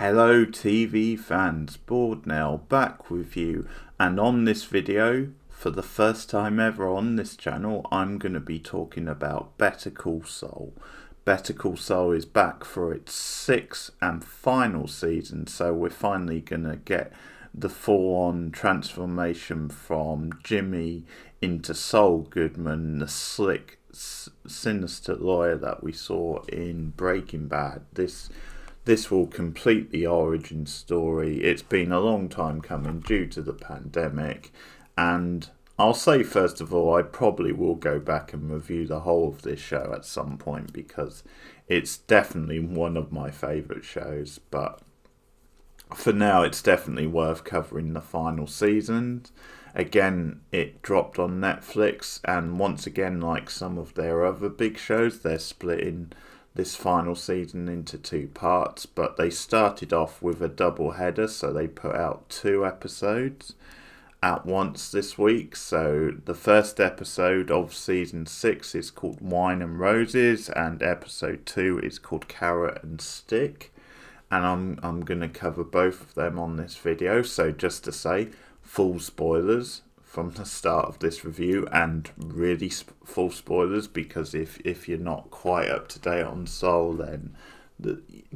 Hello TV fans, Bored now, back with you, and on this video, for the first time ever on this channel, I'm going to be talking about Better Call Saul. Better Call Saul is back for its sixth and final season, so we're finally going to get the full-on transformation from Jimmy into Saul Goodman, the slick, sinister lawyer that we saw in Breaking Bad. This will complete the origin story. It's been a long time coming due to the pandemic, and I'll say first of all, I probably will go back and review the whole of this show at some point because it's definitely one of my favourite shows, but for now it's definitely worth covering the final season. Again, it dropped on Netflix, and once again, like some of their other big shows, they're splitting this final season into two parts, but they started off with a double header, so they put out 2 episodes at once this week. So the first episode of season 6 is called Wine and Roses, and episode 2 is called Carrot and Stick, and I'm going to cover both of them on this video. So just to say, full spoilers from the start of this review, and really full spoilers, because if you're not quite up to date on Saul, then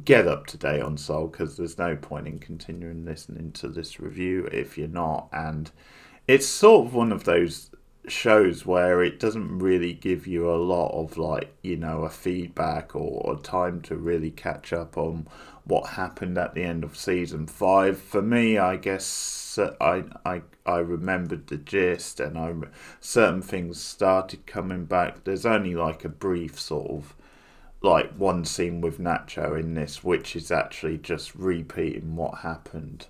get up to date on Saul, because there's no point in continuing listening to this review if you're not. And it's sort of one of those shows where it doesn't really give you a lot of, like, you know, a feedback or time to really catch up on what happened at the end of season 5. For me, I guess I remembered the gist, and certain things started coming back. There's only like a brief sort of like one scene with Nacho in this, which is actually just repeating what happened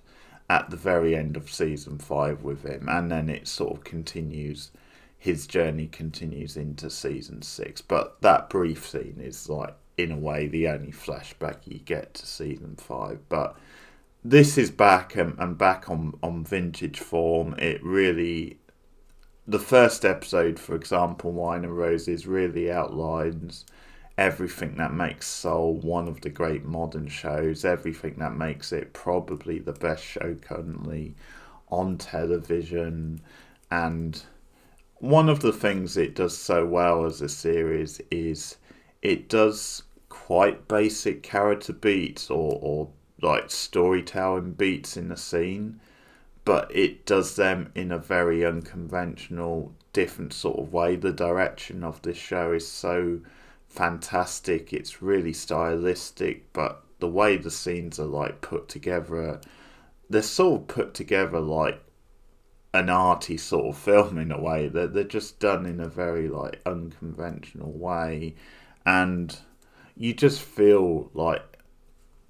at the very end of season 5 with him, and then it sort of continues. His journey continues into season 6, but that brief scene is, like, in a way the only flashback you get to season 5. But this is back and back on vintage form. It really, the first episode, for example, Wine and Roses, really outlines everything that makes Saul one of the great modern shows, everything that makes it probably the best show currently on television. And one of the things it does so well as a series is it does quite basic character beats or like storytelling beats in the scene, but it does them in a very unconventional, different sort of way. The direction of this show is so fantastic. It's really stylistic, but the way the scenes are like put together, they're sort of put together like an arty sort of film in a way. They're just done in a very like unconventional way, and you just feel like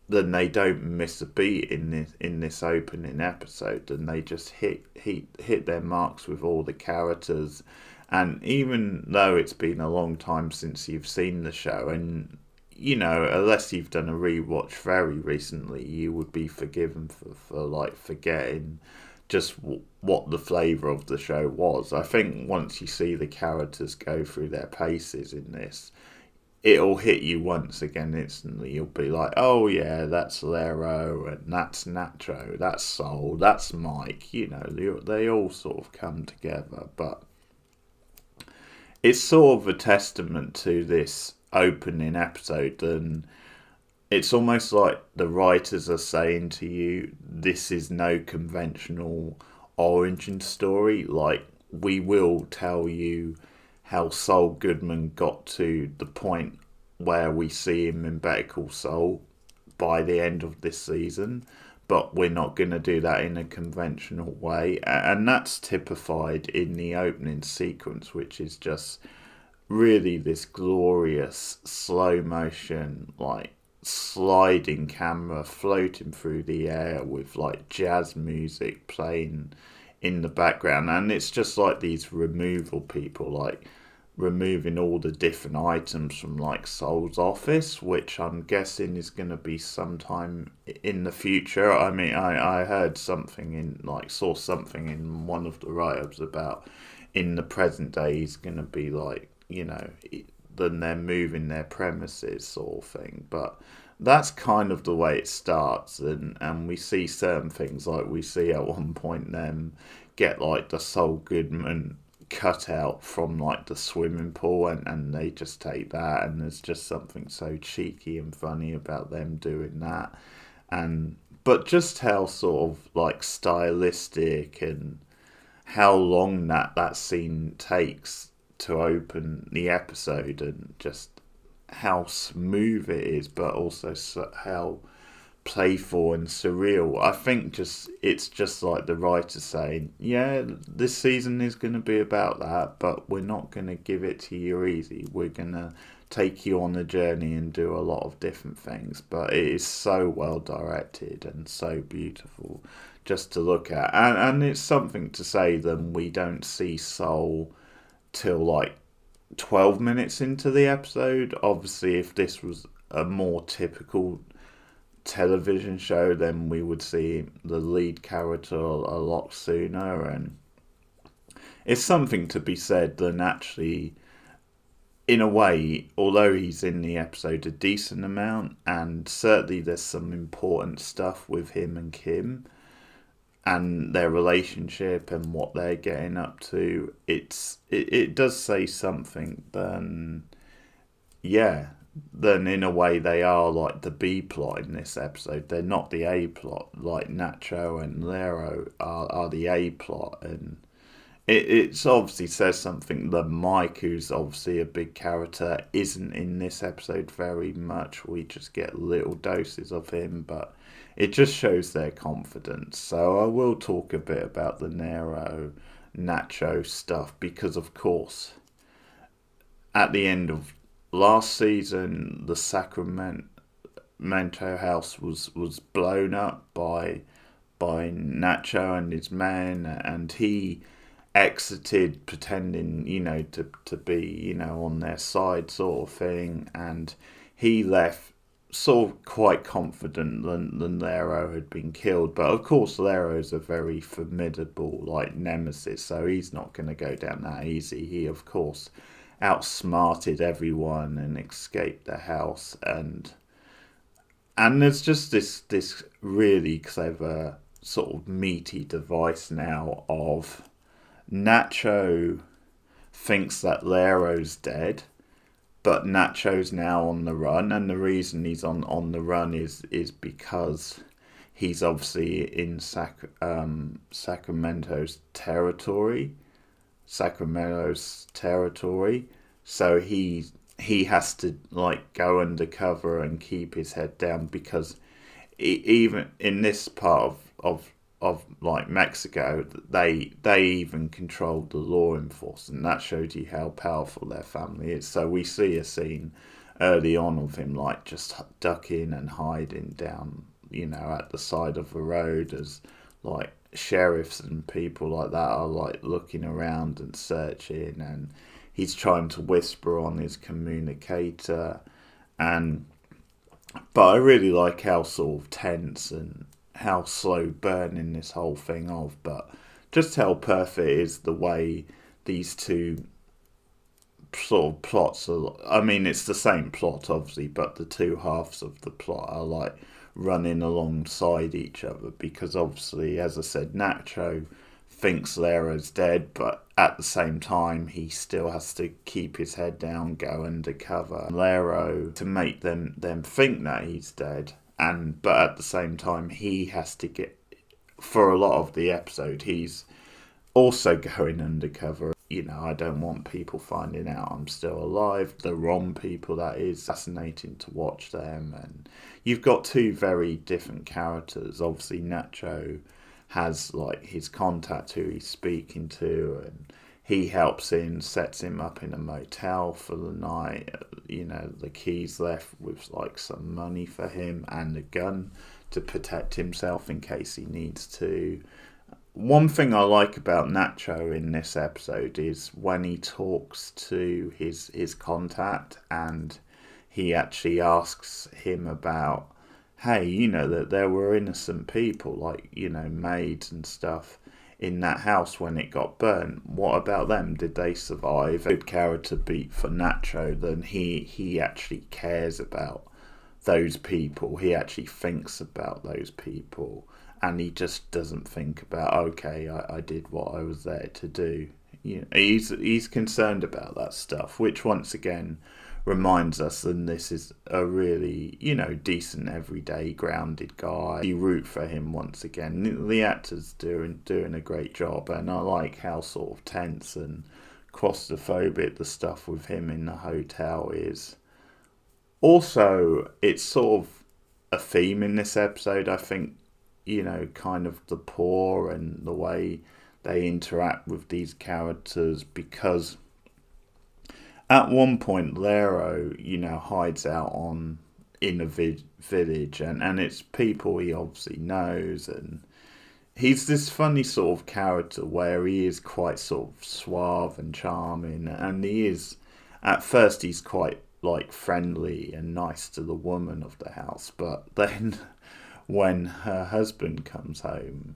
then they don't miss a beat in this opening episode, and they just hit their marks with all the characters. And even though it's been a long time since you've seen the show, and you know, unless you've done a rewatch very recently, you would be forgiven for like forgetting just what the flavour of the show was. I think once you see the characters go through their paces in this, it'll hit you once again instantly. You'll be like, oh yeah, that's Lero, and that's Nacho, that's Saul, that's Mike. You know, they all sort of come together. But it's sort of a testament to this opening episode, and it's almost like the writers are saying to you, this is no conventional origin story. Like, we will tell you how Saul Goodman got to the point where we see him in Better Call Saul by the end of this season, but we're not going to do that in a conventional way. And that's typified in the opening sequence, which is just really this glorious slow motion, like, sliding camera floating through the air with like jazz music playing in the background. And it's just like these removal people, like removing all the different items from like Saul's office, which I'm guessing is going to be sometime in the future. I mean, I heard something saw something in one of the write-ups about in the present day he's going to be like, you know, then they're moving their premises sort of thing. But that's kind of the way it starts, and we see certain things, like we see at one point them get like the Saul Goodman cut out from like the swimming pool, and they just take that, and there's just something so cheeky and funny about them doing that. And but just how sort of like stylistic, and how long that scene takes to open the episode, and just how smooth it is, but also how playful and surreal. I think it's just like the writer saying, yeah, this season is going to be about that, but we're not going to give it to you easy. We're going to take you on a journey and do a lot of different things. But it is so well directed and so beautiful just to look at. And it's something to say that we don't see Saul till like 12 minutes into the episode. Obviously, if this was a more typical television show, then we would see the lead character a lot sooner. And it's something to be said that actually, in a way, although he's in the episode a decent amount, and certainly there's some important stuff with him and Kim and their relationship and what they're getting up to, it does say something. Then in a way they are like the B plot in this episode. They're not the A plot. Like Nacho and Lero are the A plot, and it's obviously says something that Mike, who's obviously a big character, isn't in this episode very much. We just get little doses of him, but it just shows their confidence. So I will talk a bit about the Nero Nacho stuff, because of course at the end of last season the Sacramento house was blown up by Nacho and his men, and he exited pretending, to be, on their side sort of thing, and he left sort of quite confident that Lero had been killed. But of course Lero's a very formidable like nemesis, so he's not going to go down that easy. He of course outsmarted everyone and escaped the house, and there's just this really clever sort of meaty device now of Nacho thinks that Lero's dead, but Nacho's now on the run, and the reason he's on the run is because he's obviously in Sacramento's territory. So he has to like go undercover and keep his head down, because even in this part of like Mexico, they even controlled the law enforcement. That shows you how powerful their family is. So we see a scene early on of him like just ducking and hiding down, at the side of the road, as like sheriffs and people like that are like looking around and searching, and he's trying to whisper on his communicator. But I really like how sort of tense and how slow burning this whole thing of, but just how perfect is the way these two sort of plots are. I mean, it's the same plot obviously, but the two halves of the plot are like running alongside each other, because obviously, as I said, Nacho thinks Lero's dead, but at the same time he still has to keep his head down, go undercover Lero to make them think that he's dead. But at the same time he has to get, for a lot of the episode, he's also going undercover. I don't want people finding out I'm still alive. The wrong people, that is. Fascinating to watch them. And you've got two very different characters. Obviously Nacho has like his contact who he's speaking to, and he helps him, sets him up in a motel for the night. The keys left with like some money for him and a gun to protect himself in case he needs to. One thing I like about Nacho in this episode is when he talks to his contact, and he actually asks him about, hey, that there were innocent people, like, maids and stuff in that house when it got burnt. What about them? Did they survive? A good character beat for Nacho, then he actually cares about those people. He actually thinks about those people, and he just doesn't think about, okay, I did what I was there to do. He's concerned about that stuff, which once again reminds us that this is a really, decent, everyday, grounded guy. You root for him once again. The actor's doing a great job, and I like how sort of tense and claustrophobic the stuff with him in the hotel is. Also, it's sort of a theme in this episode, I think, kind of the poor and the way they interact with these characters, because at one point, Lero, hides out in a village, and it's people he obviously knows, and he's this funny sort of character where he is quite sort of suave and charming, and at first he's quite like friendly and nice to the woman of the house, but then when her husband comes home,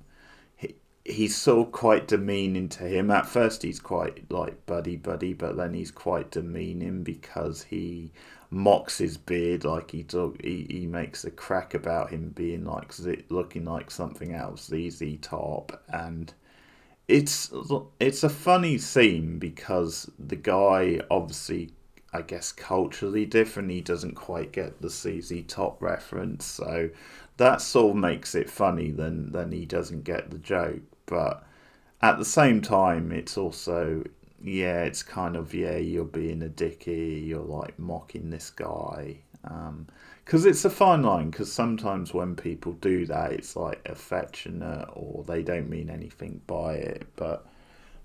he's sort of quite demeaning to him. At first he's quite like buddy, but then he's quite demeaning because he mocks his beard, like he makes a crack about him being like looking like something else, ZZ Top, and it's a funny scene because the guy obviously, I guess, culturally different. He doesn't quite get the ZZ Top reference, so that sort of makes it funny. Then he doesn't get the joke, but at the same time, it's also, it's kind of, you're being a dickie, you're like mocking this guy. Because it's a fine line, because sometimes when people do that, it's like affectionate or they don't mean anything by it. But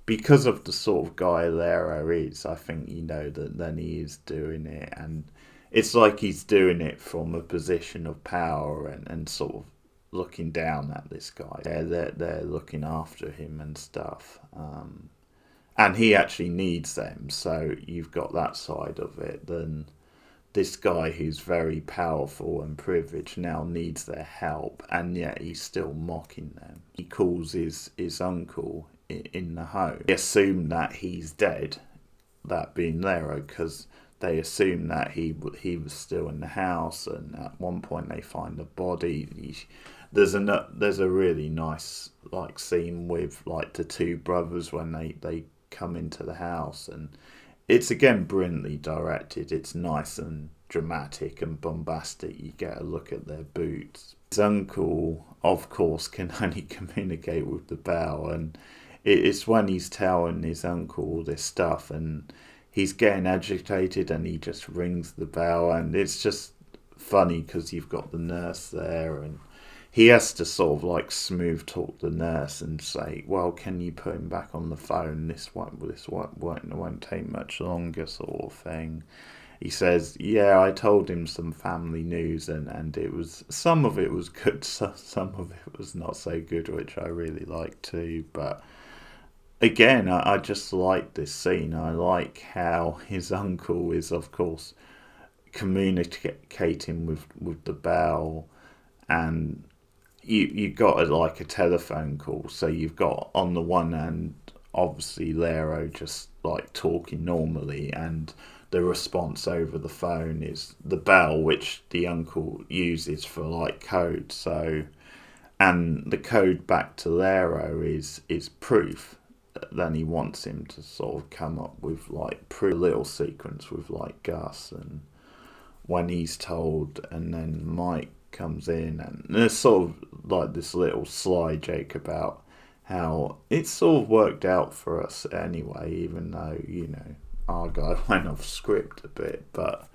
because of the sort of guy Lero is, I think, that then he is doing it. And it's like he's doing it from a position of power and sort of looking down at this guy. They're looking after him and stuff. And he actually needs them. So you've got that side of it. Then this guy who's very powerful and privileged now needs their help, and yet he's still mocking them. He calls his uncle in the home. They assume that he's dead, that being Lero, because they assume that he was still in the house, and at one point they find the body. There's a really nice like scene with like the two brothers when they come into the house, and it's again brilliantly directed. It's nice and dramatic and bombastic. You get a look at their boots. His uncle, of course, can only communicate with the bell, and it's when he's telling his uncle all this stuff and he's getting agitated and he just rings the bell, and it's just funny because you've got the nurse there and he has to sort of like smooth talk the nurse and say, well, can you put him back on the phone? This won't take much longer, sort of thing. He says, I told him some family news, and it was, some of it was good, some of it was not so good, which I really like too. But again, I just like this scene. I like how his uncle is, of course, communicating with the bell, and you got like a telephone call. So you've got on the one hand, obviously Lero just like talking normally, and the response over the phone is the bell, which the uncle uses for like code. So, and the code back to Lero is proof. Then he wants him to sort of come up with like proof. A little sequence with like Gus, and when he's told, and then Mike comes in, and there's sort of like this little sly joke about how it's sort of worked out for us anyway, even though, our guy went off script a bit. But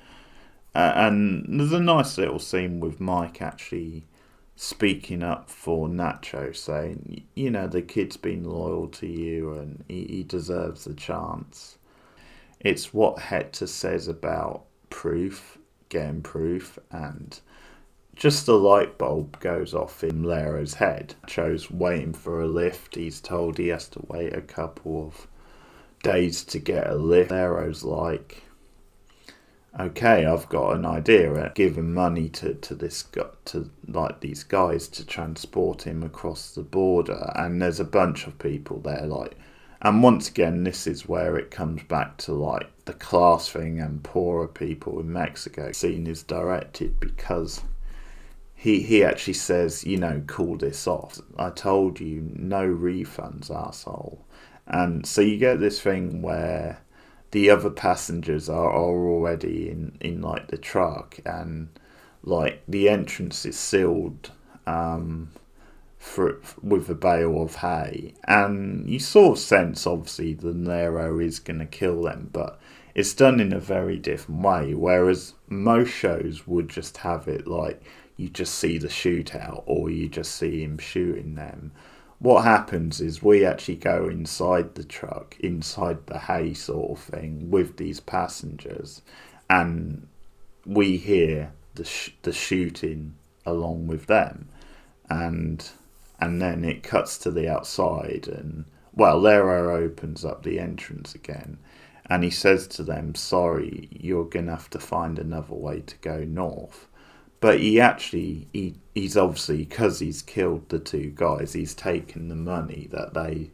and there's a nice little scene with Mike actually speaking up for Nacho, saying, the kid's been loyal to you and he deserves a chance. It's what Hector says about getting proof, and just a light bulb goes off in Lero's head. Nacho's waiting for a lift. He's told he has to wait a couple of days to get a lift. Lero's like, okay, I've got an idea. Giving money to these guys to transport him across the border, and there's a bunch of people there, like, and once again, this is where it comes back to like a class thing, and poorer people in Mexico. The scene is directed because he actually says, call this off. I told you, no refunds, arsehole. And so you get this thing where the other passengers are already in like the truck, and like the entrance is sealed with a bale of hay, and you sort of sense obviously the Nero is going to kill them, but it's done in a very different way, whereas most shows would just have it like you just see the shootout or you just see him shooting them. What happens is we actually go inside the truck, inside the hay sort of thing, with these passengers, and we hear the shooting along with them, and then it cuts to the outside, and Lero opens up the entrance again, and he says to them, sorry, you're gonna have to find another way to go north. But he's obviously, because he's killed the two guys, he's taken the money that they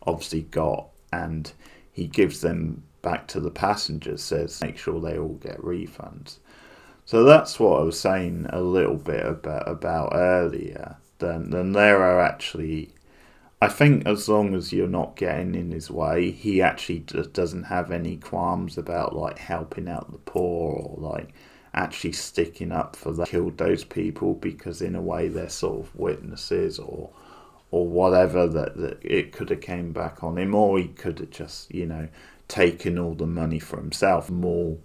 obviously got, and he gives them back to the passengers, says make sure they all get refunds. So that's what I was saying a little bit about earlier. Then there are actually, I think as long as you're not getting in his way, he actually doesn't have any qualms about like helping out the poor or like actually sticking up for that killed those people, because in a way they're sort of witnesses or whatever, that it could have came back on him, or he could have just taken all the money for himself. More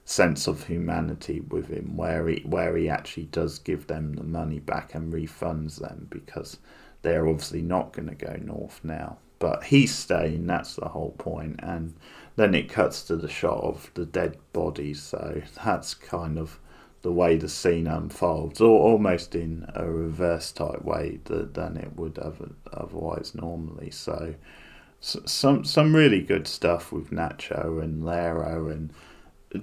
sense of humanity with him, where he actually does give them the money back and refunds them, because they're obviously not going to go north now. But he's staying, that's the whole point. And then it cuts to the shot of the dead bodies, so that's kind of the way the scene unfolds, or almost in a reverse type way than it would otherwise normally. So some really good stuff with Nacho and Lero, and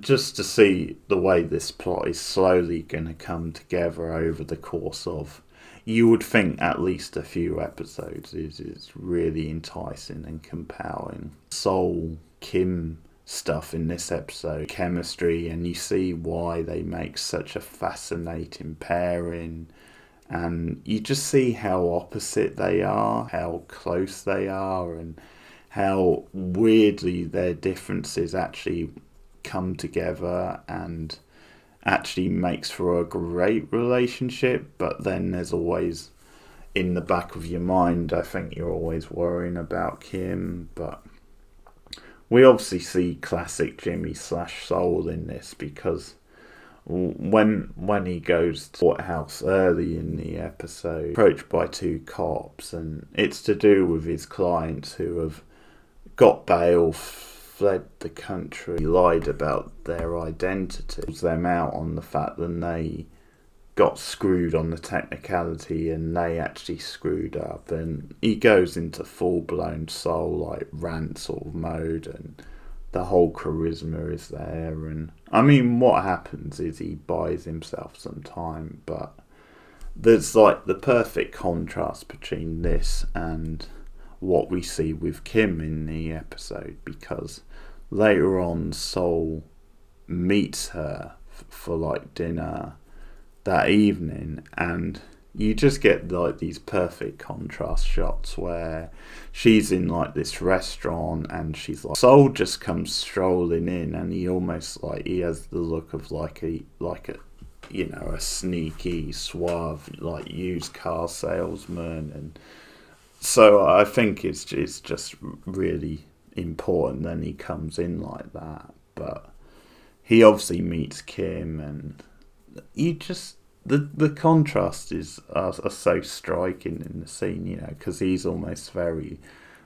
just to see the way this plot is slowly going to come together over the course of, you would think, at least a few episodes, is really enticing and compelling. Saul Kim stuff in this episode, chemistry, and you see why they make such a fascinating pairing, and you just see how opposite they are, how close they are, and how weirdly their differences actually come together and actually makes for a great relationship. But then there's always, in the back of your mind, I think you're always worrying about Kim. But we obviously see classic Jimmy / Saul in this, because when he goes to the courthouse early in the episode, approached by two cops, and it's to do with his clients who have got bail, fled the country, lied about their identity, calls them out on the fact that they got screwed on the technicality and they actually screwed up, and he goes into full-blown Soul like rant sort of mode, and the whole charisma is there. And I mean, what happens is he buys himself some time, but there's like the perfect contrast between this and what we see with Kim in the episode, because later on Saul meets her for like dinner that evening, and you just get like these perfect contrast shots where she's in like this restaurant and she's like, Saul just comes strolling in, and he almost like, he has the look of like a a sneaky, suave, like used car salesman. And so I think it's just really important then he comes in like that. But he obviously meets Kim, and you just, the contrast are so striking in the scene, because he's almost very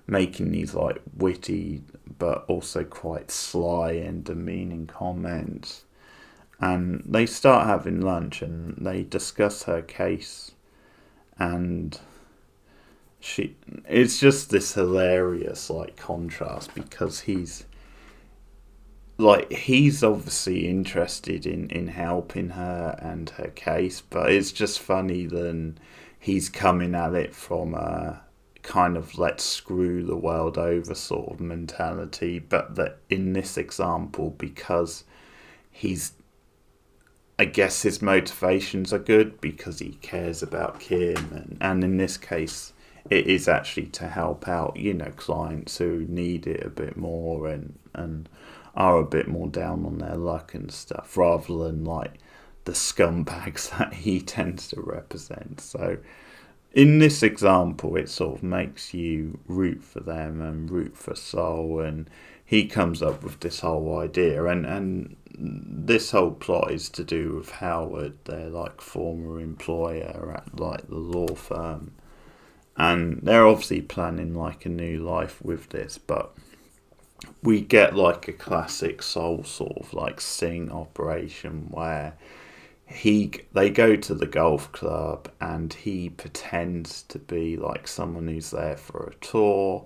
making these like witty but also quite sly and demeaning comments. And they start having lunch and they discuss her case, and it's just this hilarious like contrast, because he's obviously interested in helping her and her case, but it's just funny then he's coming at it from a kind of let's screw the world over sort of mentality, but that in this example, because I guess his motivations are good because he cares about Kim, and in this case it is actually to help out, clients who need it a bit more and are a bit more down on their luck and stuff, rather than like the scumbags that he tends to represent. So in this example, it sort of makes you root for them and root for Saul, and he comes up with this whole idea, and this whole plot is to do with Howard, their like former employer at like the law firm, and they're obviously planning like a new life with this, but we get like a classic Saul sort of like sting operation where they go to the golf club and he pretends to be like someone who's there for a tour,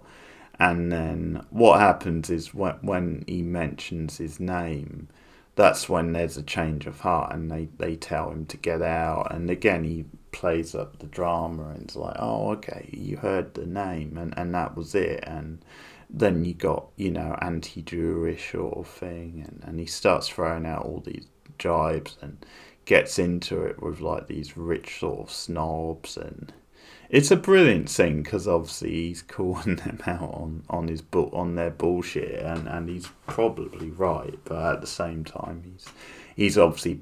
and then what happens is when he mentions his name, that's when there's a change of heart and they tell him to get out, and again he plays up the drama and it's like, oh okay, you heard the name and that was it, and then you got anti-Jewish sort of thing, and he starts throwing out all these jibes and gets into it with like these rich sort of snobs, and it's a brilliant scene because obviously he's calling them out on their bullshit, and he's probably right, but at the same time he's obviously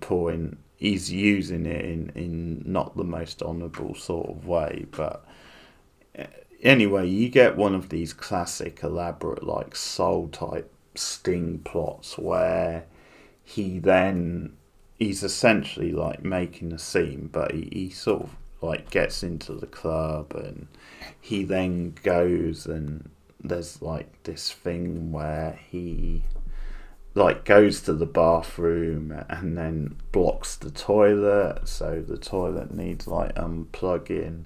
he's using it in not the most honourable sort of way. But anyway, you get one of these classic elaborate like Soul type sting plots where he's essentially like making a scene, but he sort of like gets into the club, and he then goes, and there's like this thing where he like goes to the bathroom and then blocks the toilet, so the toilet needs like unplugging,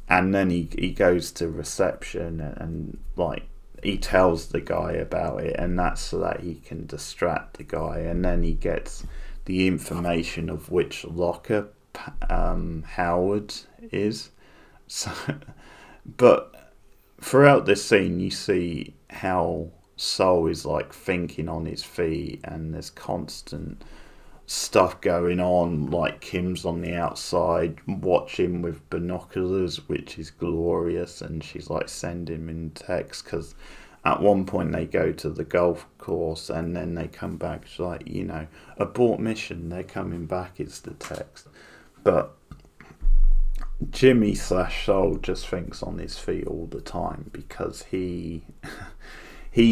and then he goes to reception and like he tells the guy about it, and that's so that he can distract the guy, and then he gets the information of which locker Howard is. So, but throughout this scene, you see how Saul is like thinking on his feet, and there's constant stuff going on. Like Kim's on the outside watching with binoculars, which is glorious, and she's like sending him text because at one point they go to the golf course and then they come back. It's like, abort mission, they're coming back, is the text. But Jimmy / Saul just thinks on his feet all the time because he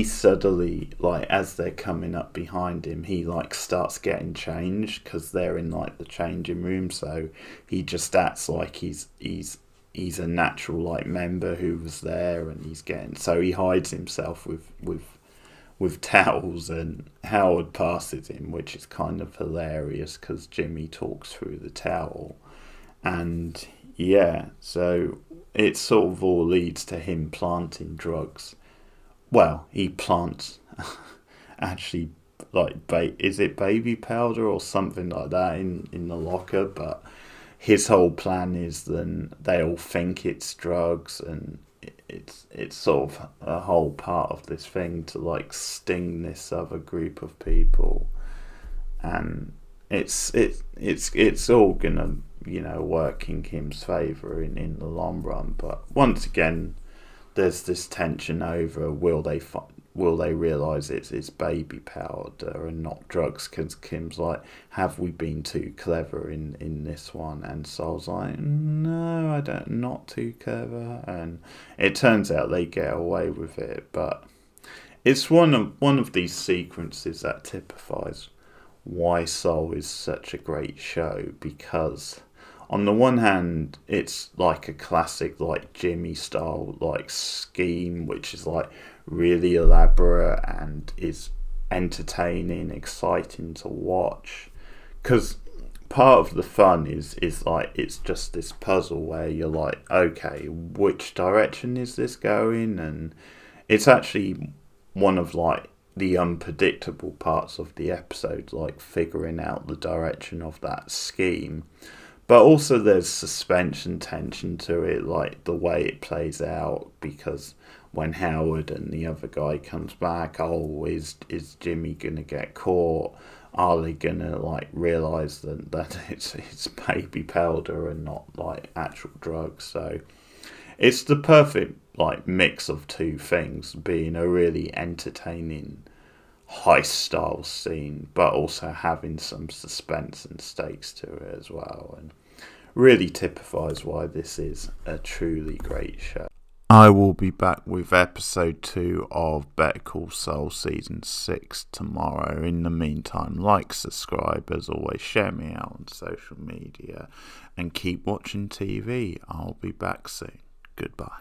suddenly, like, as they're coming up behind him, he like starts getting changed because they're in like the changing room, so he just acts like he's a natural like member who was there, and so he hides himself with towels, and Howard passes him, which is kind of hilarious because Jimmy talks through the towel, and yeah, so it sort of all leads to him planting drugs. Well, he plants actually like is it baby powder or something like that in the locker, but his whole plan is then they all think it's drugs, and it's sort of a whole part of this thing to like sting this other group of people, and it's all gonna work in Kim's favour in the long run. But once again, there's this tension over will they realise it's baby powder and not drugs, because Kim's like, have we been too clever in this one? And Saul's like, no, I don't, not too clever. And it turns out they get away with it, but it's one of these sequences that typifies why Saul is such a great show, because on the one hand, it's like a classic like Jimmy style like scheme, which is like really elaborate and is entertaining, exciting to watch. Because part of the fun is like it's just this puzzle where you're like, okay, which direction is this going? And it's actually one of like the unpredictable parts of the episode, like figuring out the direction of that scheme. But also there's suspense and tension to it, like the way it plays out, because when Howard and the other guy comes back, oh, is Jimmy gonna get caught? Are they gonna like realise that it's baby powder and not like actual drugs? So it's the perfect like mix of two things, being a really entertaining heist style scene, but also having some suspense and stakes to it as well, and really typifies why this is a truly great show. I will be back with episode 2 of Better Call Saul season 6 tomorrow. In the meantime, like, subscribe, as always, share me out on social media, and keep watching TV. I'll be back soon. Goodbye.